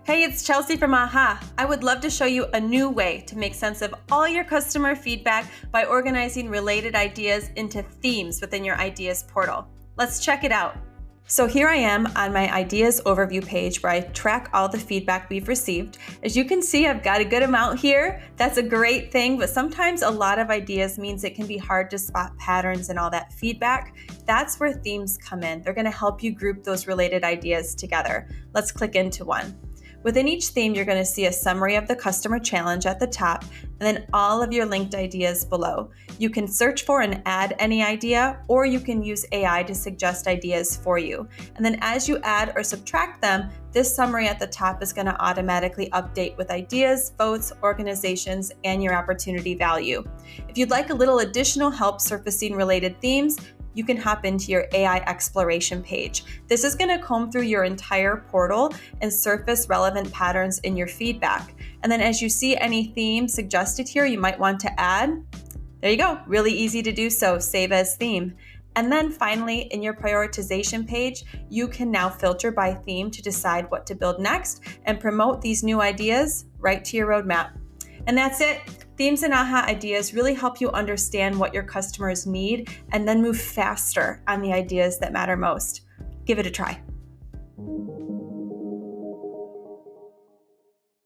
Hey, it's Chelsea from AHA. I would love to show you a new way to make sense of all your customer feedback by organizing related ideas into themes within your ideas portal. Let's check it out. So here I am on my ideas overview page where I track all the feedback we've received. As you can see, I've got a good amount here. That's a great thing, but sometimes a lot of ideas means it can be hard to spot patterns and all that feedback. That's where themes come in. They're going to help you group those related ideas together. Let's click into one. Within each theme, you're going to see a summary of the customer challenge at the top, and then all of your linked ideas below. You can search for and add any idea, or you can use AI to suggest ideas for you. And then as you add or subtract them, this summary at the top is going to automatically update with ideas, votes, organizations, and your opportunity value. If you'd like a little additional help surfacing related themes, you can hop into your AI exploration page. This is going to comb through your entire portal and surface relevant patterns in your feedback. And then as you see any theme suggested here you might want to add, there you go, really easy to do so, save as theme. And then finally, in your prioritization page, you can now filter by theme to decide what to build next and promote these new ideas right to your roadmap. And that's it. Themes and AHA ideas really help you understand what your customers need and then move faster on the ideas that matter most. Give it a try.